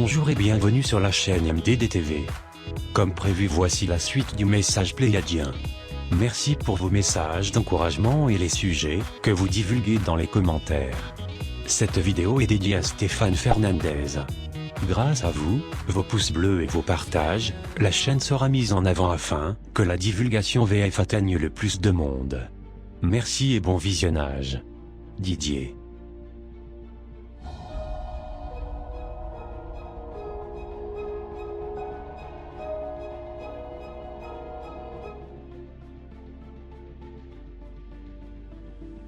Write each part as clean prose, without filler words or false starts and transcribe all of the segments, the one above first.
Bonjour et bienvenue sur la chaîne MDD-TV. Comme prévu, voici la suite du message pléiadien. Merci pour vos messages d'encouragement et les sujets que vous divulguez dans les commentaires. Cette vidéo est dédiée à Stéphane Fernandez. Grâce à vous, vos pouces bleus et vos partages, la chaîne sera mise en avant afin que la divulgation VF atteigne le plus de monde. Merci et bon visionnage. Didier.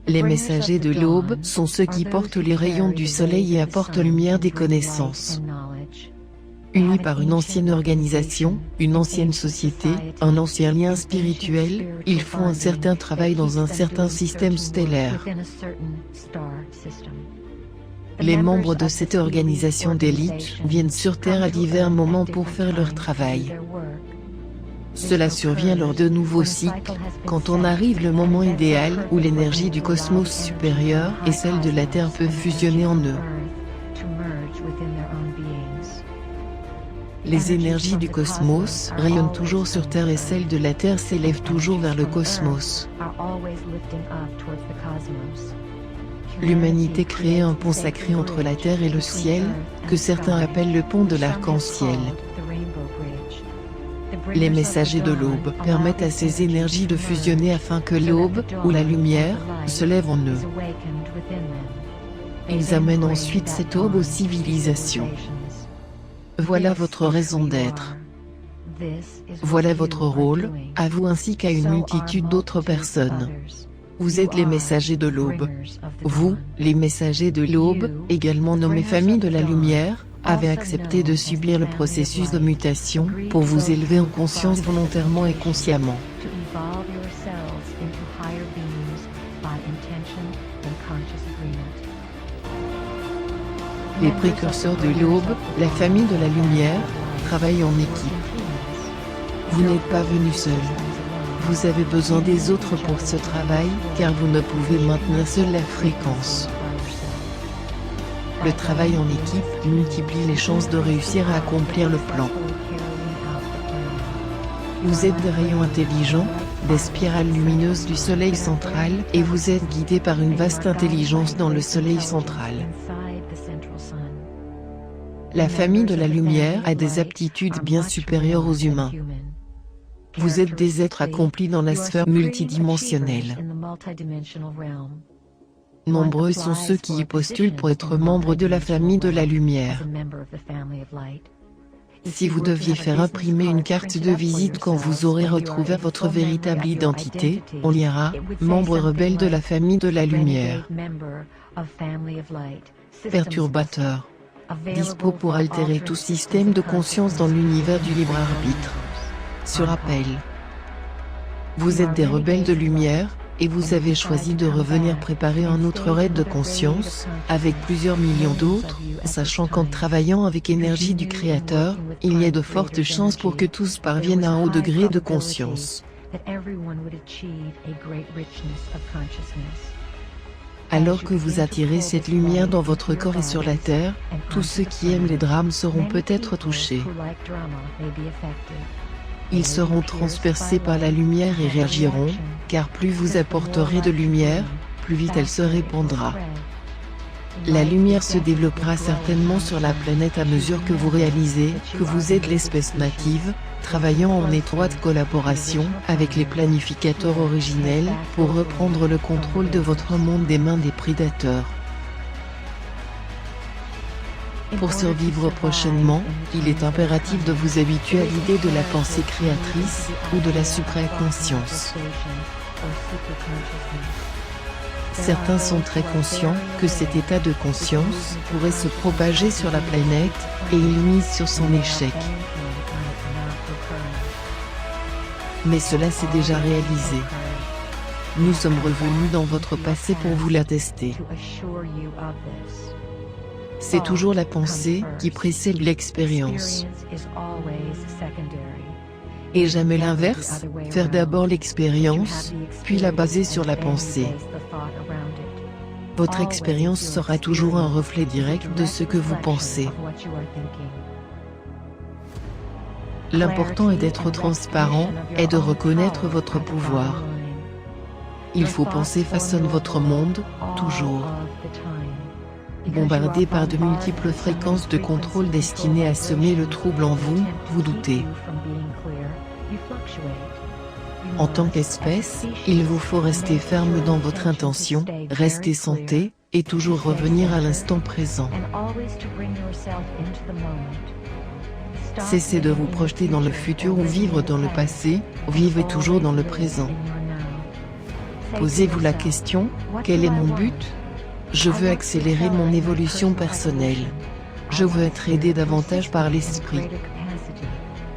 Les messagers de l'aube sont ceux qui portent les rayons du soleil et apportent lumière des connaissances. Unis par une ancienne organisation, une ancienne société, un ancien lien spirituel, ils font un certain travail dans un certain système stellaire. Les membres de cette organisation d'élite viennent sur Terre à divers moments pour faire leur travail. Cela survient lors de nouveaux cycles, quand on arrive le moment idéal où l'énergie du cosmos supérieur et celle de la Terre peuvent fusionner en eux. Les énergies du cosmos rayonnent toujours sur Terre et celles de la Terre s'élèvent toujours vers le cosmos. L'humanité crée un pont sacré entre la Terre et le ciel, que certains appellent le pont de l'arc-en-ciel. Les messagers de l'aube permettent à ces énergies de fusionner afin que l'aube, ou la lumière, se lève en eux. Ils amènent ensuite cette aube aux civilisations. Voilà votre raison d'être. Voilà votre rôle, à vous ainsi qu'à une multitude d'autres personnes. Vous êtes les messagers de l'aube. Vous, les messagers de l'aube, également nommés famille de la lumière, avez accepté de subir le processus de mutation pour vous élever en conscience volontairement et consciemment. Les précurseurs de l'aube, la famille de la lumière, travaillent en équipe. Vous n'êtes pas venus seuls. Vous avez besoin des autres pour ce travail, car vous ne pouvez maintenir seul la fréquence. Le travail en équipe multiplie les chances de réussir à accomplir le plan. Vous êtes des rayons intelligents, des spirales lumineuses du soleil central, et vous êtes guidés par une vaste intelligence dans le soleil central. La famille de la lumière a des aptitudes bien supérieures aux humains. Vous êtes des êtres accomplis dans la sphère multidimensionnelle. Nombreux sont ceux qui y postulent pour être membres de la famille de la lumière. Si vous deviez faire imprimer une carte de visite quand vous aurez retrouvé votre véritable identité, on lira « membre rebelle de la famille de la lumière ». Perturbateur. Dispo pour altérer tout système de conscience dans l'univers du libre arbitre. Sur rappel. Vous êtes des rebelles de lumière, et vous avez choisi de revenir préparer un autre raid de conscience, avec plusieurs millions d'autres, sachant qu'en travaillant avec énergie du Créateur, il y a de fortes chances pour que tous parviennent à un haut degré de conscience. Alors que vous attirez cette lumière dans votre corps et sur la terre, tous ceux qui aiment les drames seront peut-être touchés. Ils seront transpercés par la lumière et réagiront, car plus vous apporterez de lumière, plus vite elle se répandra. La lumière se développera certainement sur la planète à mesure que vous réalisez que vous êtes l'espèce native, travaillant en étroite collaboration avec les planificateurs originels pour reprendre le contrôle de votre monde des mains des prédateurs. Pour survivre prochainement, il est impératif de vous habituer à l'idée de la pensée créatrice, ou de la supraconscience. Certains sont très conscients que cet état de conscience pourrait se propager sur la planète, et ils misent sur son échec. Mais cela s'est déjà réalisé. Nous sommes revenus dans votre passé pour vous l'attester. C'est toujours la pensée qui précède l'expérience. Et jamais l'inverse, faire d'abord l'expérience, puis la baser sur la pensée. Votre expérience sera toujours un reflet direct de ce que vous pensez. L'important est d'être transparent, et de reconnaître votre pouvoir. Il faut penser façonne votre monde, toujours. Bombardé par de multiples fréquences de contrôle destinées à semer le trouble en vous, vous doutez. En tant qu'espèce, il vous faut rester ferme dans votre intention, rester santé, et toujours revenir à l'instant présent. Cessez de vous projeter dans le futur ou vivre dans le passé, vivez toujours dans le présent. Posez-vous la question, quel est mon but ? Je veux accélérer mon évolution personnelle. Je veux être aidé davantage par l'esprit.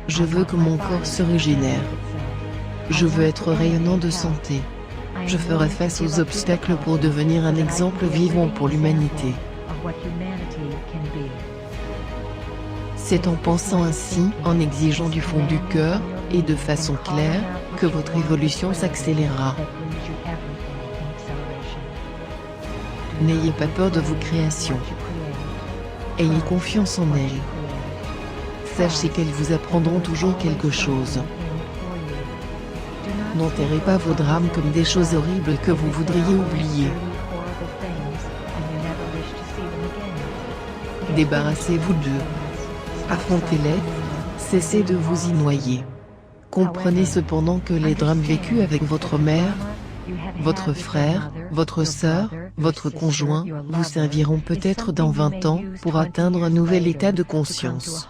Je veux que mon corps se régénère. Je veux être rayonnant de santé. Je ferai face aux obstacles pour devenir un exemple vivant pour l'humanité. C'est en pensant ainsi, en exigeant du fond du cœur, et de façon claire, que votre évolution s'accélérera. N'ayez pas peur de vos créations. Ayez confiance en elles. Sachez qu'elles vous apprendront toujours quelque chose. N'enterrez pas vos drames comme des choses horribles que vous voudriez oublier. Débarrassez-vous d'eux. Affrontez-les, cessez de vous y noyer. Comprenez cependant que les drames vécus avec votre mère, votre frère, votre sœur, votre conjoint, vous serviront peut-être dans 20 ans pour atteindre un nouvel état de conscience.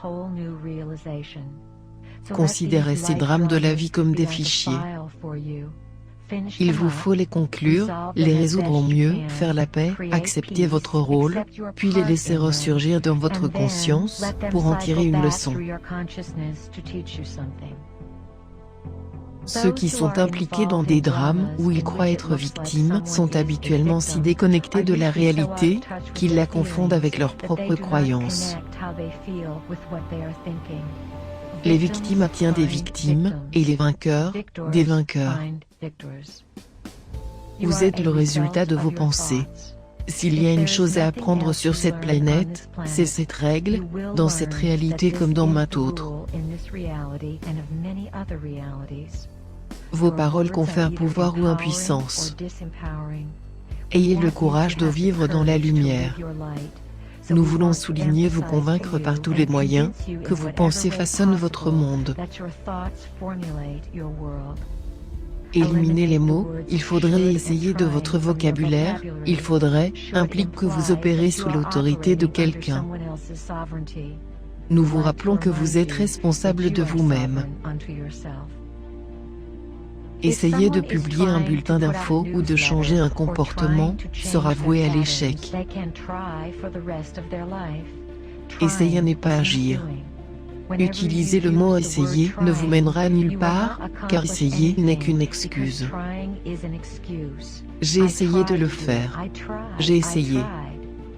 Considérez ces drames de la vie comme des fichiers. Il vous faut les conclure, les résoudre au mieux, faire la paix, accepter votre rôle, puis les laisser ressurgir dans votre conscience, pour en tirer une leçon. Ceux qui sont impliqués dans des drames où ils croient être victimes sont habituellement si déconnectés de la réalité, qu'ils la confondent avec leurs propres croyances. Les victimes attirent des victimes, et les vainqueurs, des vainqueurs. Vous êtes le résultat de vos pensées. S'il y a une chose à apprendre sur cette planète, c'est cette règle, dans cette réalité comme dans maintes autres. Vos paroles confèrent pouvoir ou impuissance. Ayez le courage de vivre dans la lumière. Nous voulons souligner, vous convaincre par tous les moyens, que vos pensées façonnent votre monde. Éliminer les mots, il faudrait essayer de votre vocabulaire, il faudrait, implique que vous opérez sous l'autorité de quelqu'un. Nous vous rappelons que vous êtes responsable de vous-même. Essayer de publier un bulletin d'info ou de changer un comportement sera voué à l'échec. Essayer n'est pas agir. Utiliser le mot « essayer » ne vous mènera nulle part, car essayer n'est qu'une excuse. J'ai essayé de le faire. J'ai essayé.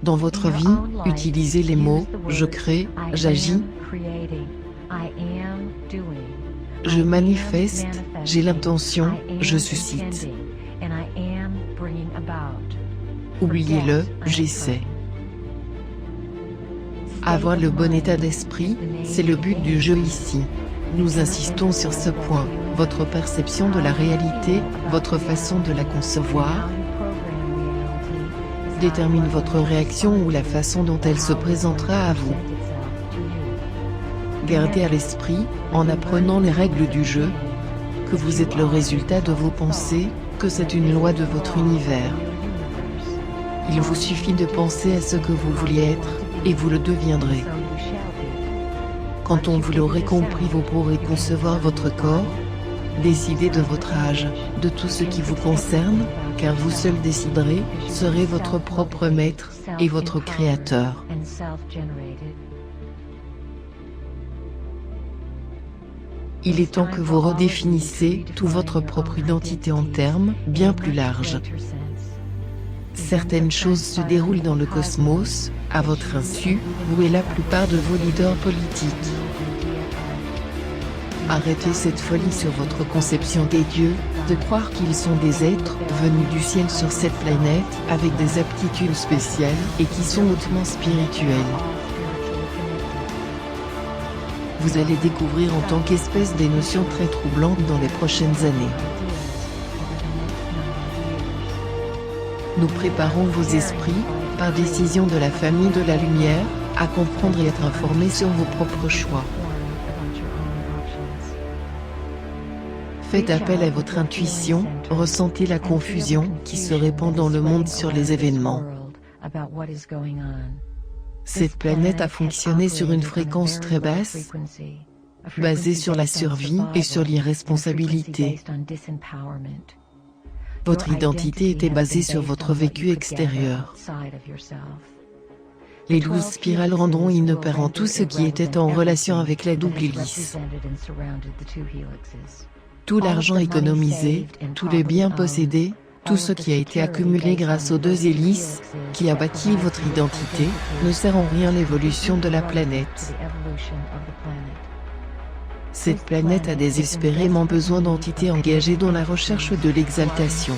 Dans votre vie, utilisez les mots « je crée »,« j'agis », je manifeste, j'ai l'intention, je suscite. Oubliez-le, j'essaie. Avoir le bon état d'esprit, c'est le but du jeu ici. Nous insistons sur ce point, votre perception de la réalité, votre façon de la concevoir, détermine votre réaction ou la façon dont elle se présentera à vous. Gardez à l'esprit, en apprenant les règles du jeu, que vous êtes le résultat de vos pensées, que c'est une loi de votre univers. Il vous suffit de penser à ce que vous vouliez être, et vous le deviendrez. Quand on vous l'aurez compris, vous pourrez concevoir votre corps, décider de votre âge, de tout ce qui vous concerne, car vous seul déciderez, serez votre propre maître, et votre créateur. Il est temps que vous redéfinissiez toute votre propre identité en termes bien plus larges. Certaines choses se déroulent dans le cosmos, à votre insu, vous et la plupart de vos leaders politiques. Arrêtez cette folie sur votre conception des dieux, de croire qu'ils sont des êtres venus du ciel sur cette planète, avec des aptitudes spéciales, et qui sont hautement spirituels. Vous allez découvrir en tant qu'espèce des notions très troublantes dans les prochaines années. Nous préparons vos esprits, par décision de la famille de la lumière, à comprendre et être informés sur vos propres choix. Faites appel à votre intuition, ressentez la confusion qui se répand dans le monde sur les événements. Cette planète a fonctionné sur une fréquence très basse, basée sur la survie et sur l'irresponsabilité. Votre identité était basée sur votre vécu extérieur. Les 12 spirales rendront inopérant tout ce qui était en relation avec la double hélice. Tout l'argent économisé, tous les biens possédés, tout ce qui a été accumulé grâce aux 2 hélices, qui a bâti votre identité, ne sert en rien l'évolution de la planète. Cette planète a désespérément besoin d'entités engagées dans la recherche de l'exaltation.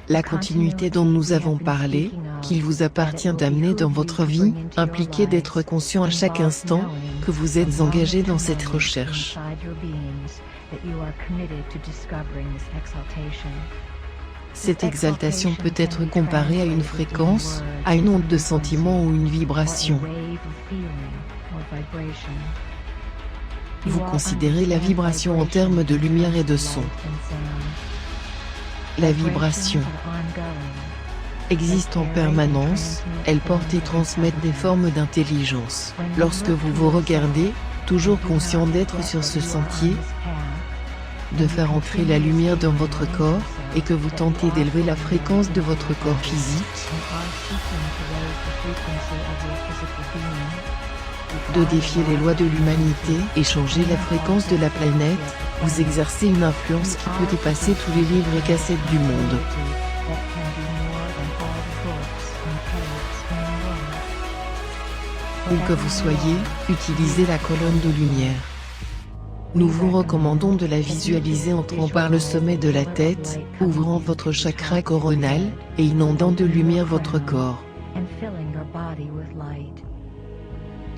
La continuité dont nous avons parlé, qu'il vous appartient d'amener dans votre vie, impliquait d'être conscient à chaque instant que vous êtes engagé dans cette recherche. Cette exaltation peut être comparée à une fréquence, à une onde de sentiment ou une vibration. Vous considérez la vibration en termes de lumière et de son. La vibration existe en permanence, elle porte et transmet des formes d'intelligence. Lorsque vous vous regardez, toujours conscient d'être sur ce sentier, de faire entrer la lumière dans votre corps, et que vous tentez d'élever la fréquence de votre corps physique, de défier les lois de l'humanité et changer la fréquence de la planète, vous exercez une influence qui peut dépasser tous les livres et cassettes du monde. Où que vous soyez, utilisez la colonne de lumière. Nous vous recommandons de la visualiser entrant par le sommet de la tête, ouvrant votre chakra coronal, et inondant de lumière votre corps.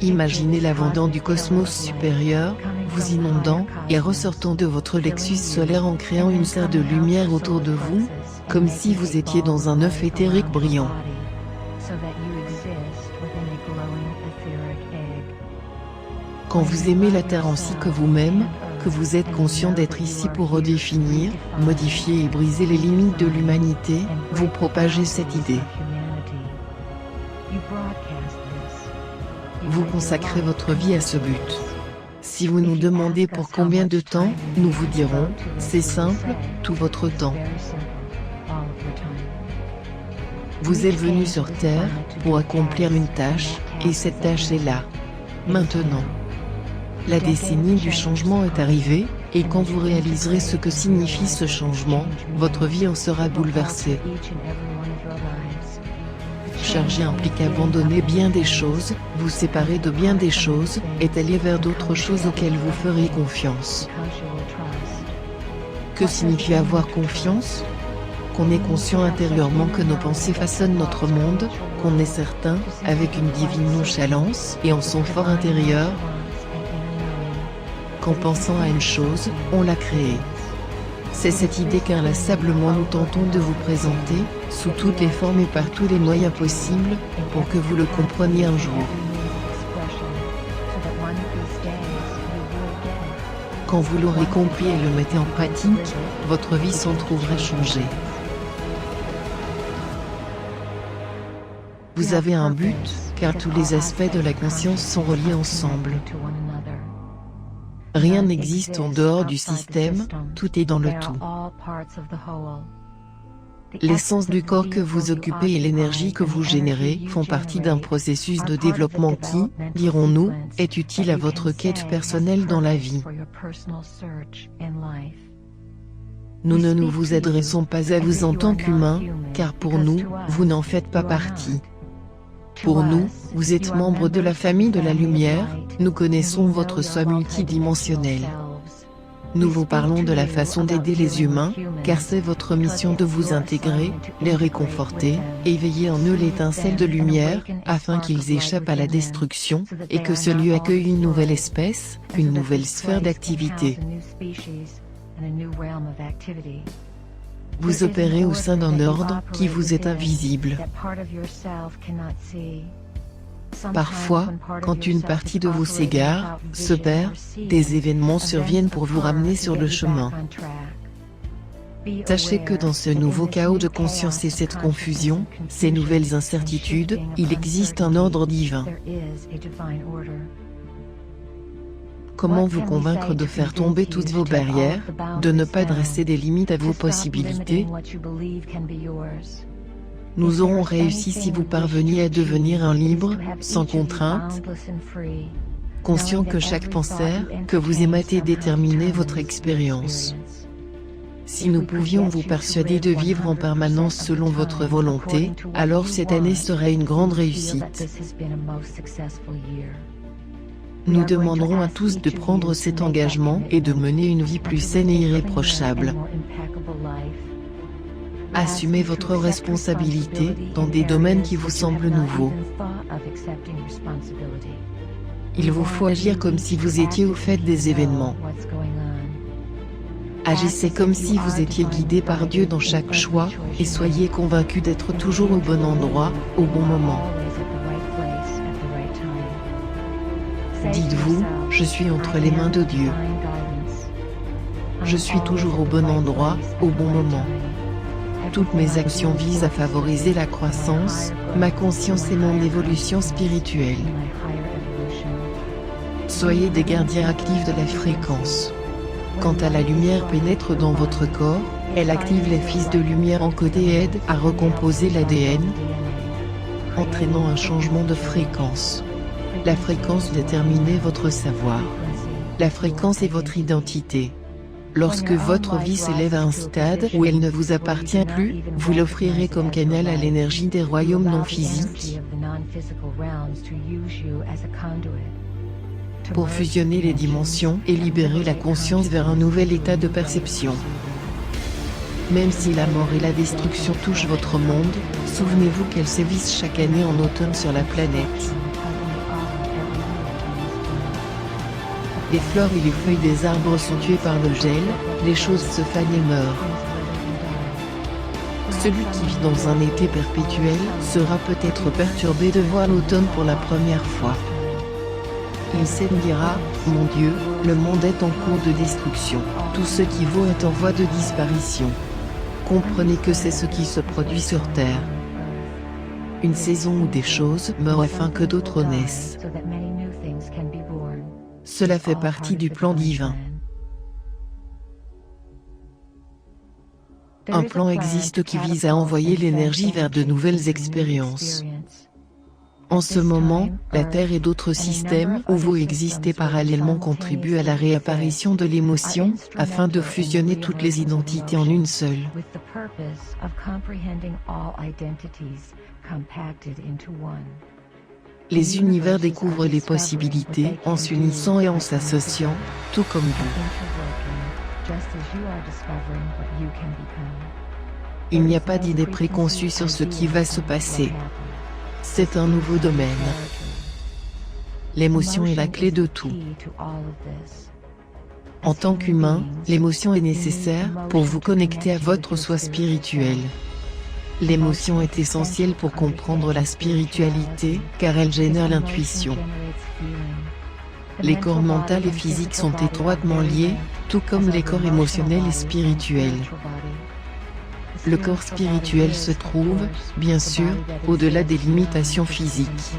Imaginez l'abondant du cosmos supérieur, vous inondant, et ressortant de votre plexus solaire en créant une serre de lumière autour de vous, comme si vous étiez dans un œuf éthérique brillant. Quand vous aimez la Terre ainsi que vous-même, que vous êtes conscient d'être ici pour redéfinir, modifier et briser les limites de l'humanité, vous propagez cette idée. Vous consacrez votre vie à ce but. Si vous nous demandez pour combien de temps, nous vous dirons, c'est simple, tout votre temps. Vous êtes venu sur Terre, pour accomplir une tâche, et cette tâche est là. Maintenant. La décennie du changement est arrivée, et quand vous réaliserez ce que signifie ce changement, votre vie en sera bouleversée. Charger implique abandonner bien des choses, vous séparer de bien des choses, et aller vers d'autres choses auxquelles vous ferez confiance. Que signifie avoir confiance? Qu'on est conscient intérieurement que nos pensées façonnent notre monde, qu'on est certain, avec une divine nonchalance, et en son fort intérieur, qu'en pensant à une chose, on l'a créée. C'est cette idée qu'inlassablement nous tentons de vous présenter, sous toutes les formes et par tous les moyens possibles, pour que vous le compreniez un jour. Quand vous l'aurez compris et le mettez en pratique, votre vie s'en trouverait changée. Vous avez un but, car tous les aspects de la conscience sont reliés ensemble. Rien n'existe en dehors du système, tout est dans le tout. L'essence du corps que vous occupez et l'énergie que vous générez font partie d'un processus de développement qui, dirons-nous, est utile à votre quête personnelle dans la vie. Nous ne nous vous adressons pas à vous en tant qu'humain, car pour nous, vous n'en faites pas partie. Pour nous, vous êtes membre de la famille de la lumière, nous connaissons votre soi multidimensionnel. Nous vous parlons de la façon d'aider les humains, car c'est votre mission de vous intégrer, les réconforter, et éveiller en eux l'étincelle de lumière, afin qu'ils échappent à la destruction, et que ce lieu accueille une nouvelle espèce, une nouvelle sphère d'activité. Vous opérez au sein d'un ordre qui vous est invisible. Parfois, quand une partie de vous s'égare, se perd, des événements surviennent pour vous ramener sur le chemin. Sachez que dans ce nouveau chaos de conscience et cette confusion, ces nouvelles incertitudes, il existe un ordre divin. Comment vous convaincre de faire tomber toutes vos barrières, de ne pas dresser des limites à vos possibilités? Nous aurons réussi si vous parveniez à devenir un libre, sans contrainte, conscient que chaque pensée que vous émettez déterminait votre expérience. Si nous pouvions vous persuader de vivre en permanence selon votre volonté, alors cette année serait une grande réussite. Nous demanderons à tous de prendre cet engagement et de mener une vie plus saine et irréprochable. Assumez votre responsabilité dans des domaines qui vous semblent nouveaux. Il vous faut agir comme si vous étiez au fait des événements. Agissez comme si vous étiez guidé par Dieu dans chaque choix, et soyez convaincus d'être toujours au bon endroit, au bon moment. Dites-vous, je suis entre les mains de Dieu. Je suis toujours au bon endroit, au bon moment. Toutes mes actions visent à favoriser la croissance, ma conscience et mon évolution spirituelle. Soyez des gardiens actifs de la fréquence. Quand la lumière pénètre dans votre corps, elle active les fils de lumière encodés et aide à recomposer l'ADN, entraînant un changement de fréquence. La fréquence détermine votre savoir. La fréquence est votre identité. Lorsque votre vie s'élève à un stade où elle ne vous appartient plus, vous l'offrirez comme canal à l'énergie des royaumes non physiques, pour fusionner les dimensions et libérer la conscience vers un nouvel état de perception. Même si la mort et la destruction touchent votre monde, souvenez-vous qu'elles sévissent chaque année en automne sur la planète. Les fleurs et les feuilles des arbres sont tuées par le gel, les choses se fanent et meurent. Celui qui vit dans un été perpétuel sera peut-être perturbé de voir l'automne pour la première fois. Il se dira, mon Dieu, le monde est en cours de destruction, tout ce qui vaut est en voie de disparition. Comprenez que c'est ce qui se produit sur Terre. Une saison où des choses meurent afin que d'autres naissent. Cela fait partie du plan divin. Un plan existe qui vise à envoyer l'énergie vers de nouvelles expériences. En ce moment, la Terre et d'autres systèmes où vous existez parallèlement contribuent à la réapparition de l'émotion, afin de fusionner toutes les identités en une seule. Les univers découvrent les possibilités en s'unissant et en s'associant, tout comme vous. Il n'y a pas d'idée préconçue sur ce qui va se passer. C'est un nouveau domaine. L'émotion est la clé de tout. En tant qu'humain, l'émotion est nécessaire pour vous connecter à votre soi spirituel. L'émotion est essentielle pour comprendre la spiritualité, car elle génère l'intuition. Les corps mental et physique sont étroitement liés, tout comme les corps émotionnels et spirituels. Le corps spirituel se trouve, bien sûr, au-delà des limitations physiques.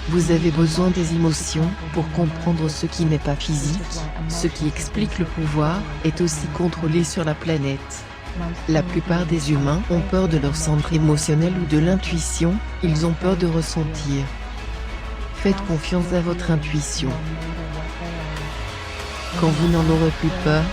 Vous avez besoin des émotions pour comprendre ce qui n'est pas physique, ce qui explique le pouvoir, est aussi contrôlé sur la planète. La plupart des humains ont peur de leur centre émotionnel ou de l'intuition, ils ont peur de ressentir. Faites confiance à votre intuition. Quand vous n'en aurez plus peur,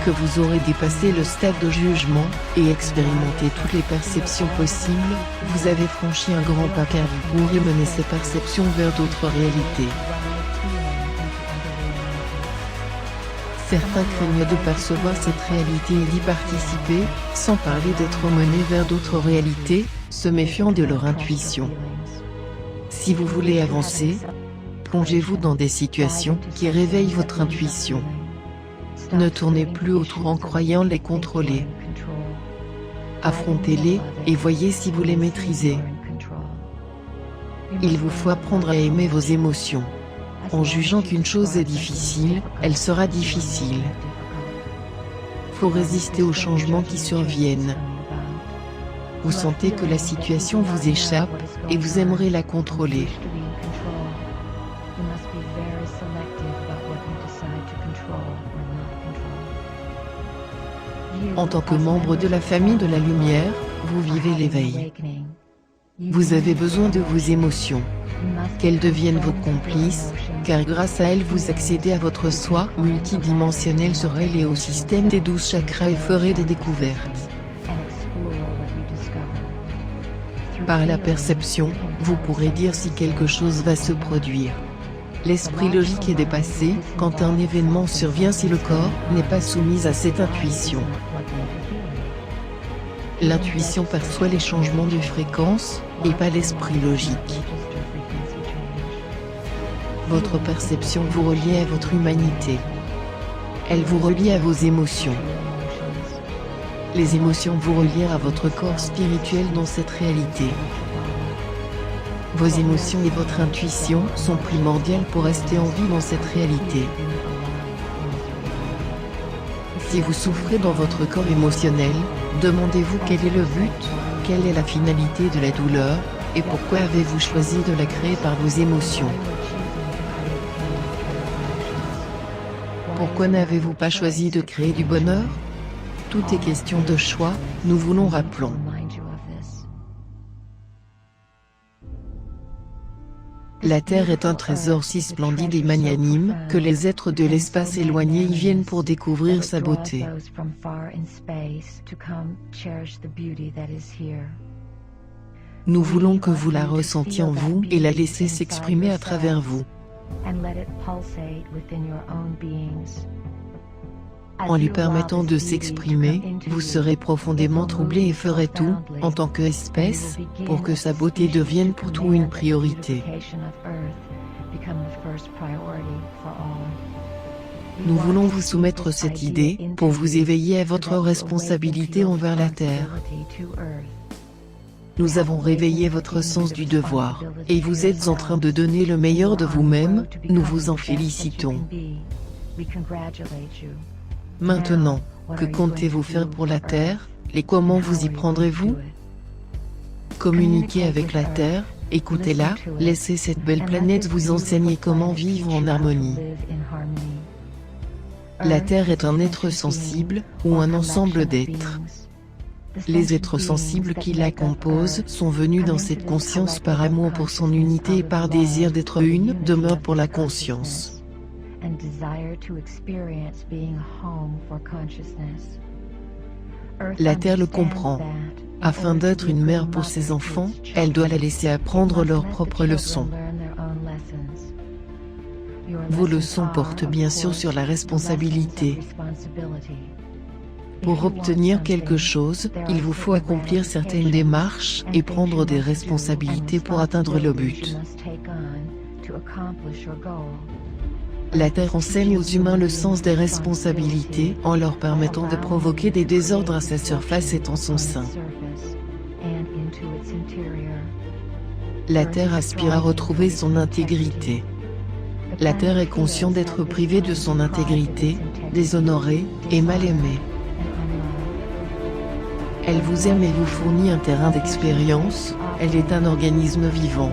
que vous aurez dépassé le stade de jugement, et expérimenté toutes les perceptions possibles, vous avez franchi un grand pas car vous pourrez mener ces perceptions vers d'autres réalités. Certains craignent de percevoir cette réalité et d'y participer, sans parler d'être menés vers d'autres réalités, se méfiant de leur intuition. Si vous voulez avancer, plongez-vous dans des situations qui réveillent votre intuition. Ne tournez plus autour en croyant les contrôler. Affrontez-les, et voyez si vous les maîtrisez. Il vous faut apprendre à aimer vos émotions. En jugeant qu'une chose est difficile, elle sera difficile. Faut résister aux changements qui surviennent. Vous sentez que la situation vous échappe, et vous aimerez la contrôler. En tant que membre de la famille de la lumière, vous vivez l'éveil. Vous avez besoin de vos émotions. Qu'elles deviennent vos complices, car grâce à elles vous accédez à votre soi multidimensionnel sur elle et au système des 12 chakras et ferez des découvertes. Par la perception, vous pourrez dire si quelque chose va se produire. L'esprit logique est dépassé quand un événement survient si le corps n'est pas soumis à cette intuition. L'intuition perçoit les changements de fréquence, et pas l'esprit logique. Votre perception vous relie à votre humanité. Elle vous relie à vos émotions. Les émotions vous relient à votre corps spirituel dans cette réalité. Vos émotions et votre intuition sont primordiales pour rester en vie dans cette réalité. Si vous souffrez dans votre corps émotionnel, demandez-vous quel est le but, quelle est la finalité de la douleur, et pourquoi avez-vous choisi de la créer par vos émotions. Pourquoi n'avez-vous pas choisi de créer du bonheur? Tout est question de choix, nous vous l'en rappelons. La Terre est un trésor si splendide et magnanime, que les êtres de l'espace éloigné y viennent pour découvrir sa beauté. Nous voulons que vous la ressentiez en vous et la laissez s'exprimer à travers vous. En lui permettant de s'exprimer, vous serez profondément troublé et ferez tout, en tant qu'espèce, pour que sa beauté devienne pour tout une priorité. Nous voulons vous soumettre cette idée, pour vous éveiller à votre responsabilité envers la Terre. Nous avons réveillé votre sens du devoir, et vous êtes en train de donner le meilleur de vous-même, nous vous en félicitons. Maintenant, que comptez-vous faire pour la Terre, et comment vous y prendrez-vous? Communiquez avec la Terre, écoutez-la, laissez cette belle planète vous enseigner comment vivre en harmonie. La Terre est un être sensible, ou un ensemble d'êtres. Les êtres sensibles qui la composent sont venus dans cette conscience par amour pour son unité et par désir d'être une demeure pour la conscience. La Terre le comprend. Afin d'être une mère pour ses enfants, elle doit la laisser apprendre leurs propres leçons. Vos leçons portent bien sûr sur la responsabilité. Pour obtenir quelque chose, il vous faut accomplir certaines démarches et prendre des responsabilités pour atteindre le but. La Terre enseigne aux humains le sens des responsabilités en leur permettant de provoquer des désordres à sa surface et en son sein. La Terre aspire à retrouver son intégrité. La Terre est consciente d'être privée de son intégrité, déshonorée et mal aimée. Elle vous aime et vous fournit un terrain d'expérience, elle est un organisme vivant.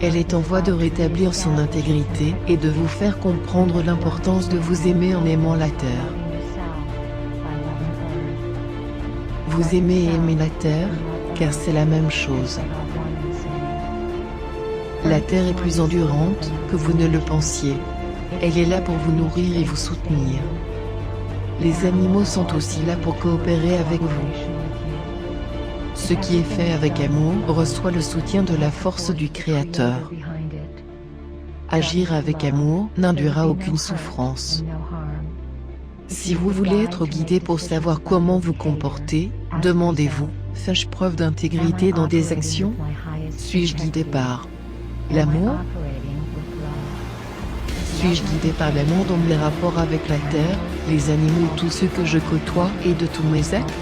Elle est en voie de rétablir son intégrité et de vous faire comprendre l'importance de vous aimer en aimant la Terre. Vous aimez et aimez la Terre, car c'est la même chose. La Terre est plus endurante que vous ne le pensiez. Elle est là pour vous nourrir et vous soutenir. Les animaux sont aussi là pour coopérer avec vous. Ce qui est fait avec amour reçoit le soutien de la force du Créateur. Agir avec amour n'induira aucune souffrance. Si vous voulez être guidé pour savoir comment vous comporter, demandez-vous, fais-je preuve d'intégrité dans des actions? Suis-je guidé par l'amour? Suis-je guidé par l'amour dans mes rapports avec la terre, les animaux ou tous ceux que je côtoie et de tous mes actes?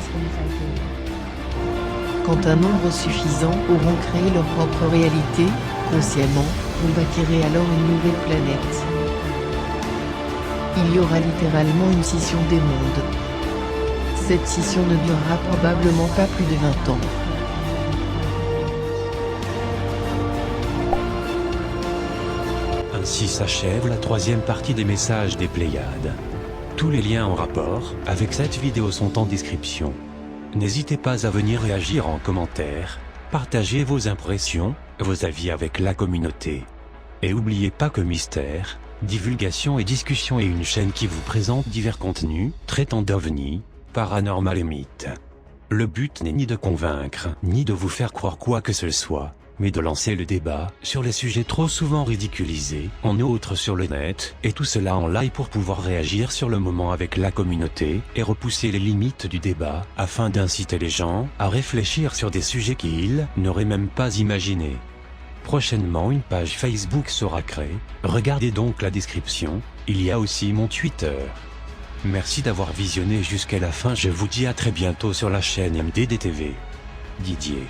Quand un nombre suffisant auront créé leur propre réalité, consciemment, vous bâtirez alors une nouvelle planète. Il y aura littéralement une scission des mondes. Cette scission ne durera probablement pas plus de 20 ans. Ainsi s'achève la troisième partie des messages des Pléiades. Tous les liens en rapport avec cette vidéo sont en description. N'hésitez pas à venir réagir en commentaire, partager vos impressions, vos avis avec la communauté. Et n'oubliez pas que Mystère, Divulgation et Discussion est une chaîne qui vous présente divers contenus traitant d'ovnis, paranormal et mythes. Le but n'est ni de convaincre, ni de vous faire croire quoi que ce soit, mais de lancer le débat sur les sujets trop souvent ridiculisés, en outre sur le net, et tout cela en live pour pouvoir réagir sur le moment avec la communauté, et repousser les limites du débat, afin d'inciter les gens à réfléchir sur des sujets qu'ils n'auraient même pas imaginés. Prochainement une page Facebook sera créée, regardez donc la description, il y a aussi mon Twitter. Merci d'avoir visionné jusqu'à la fin, je vous dis à très bientôt sur la chaîne MDDTV. Didier.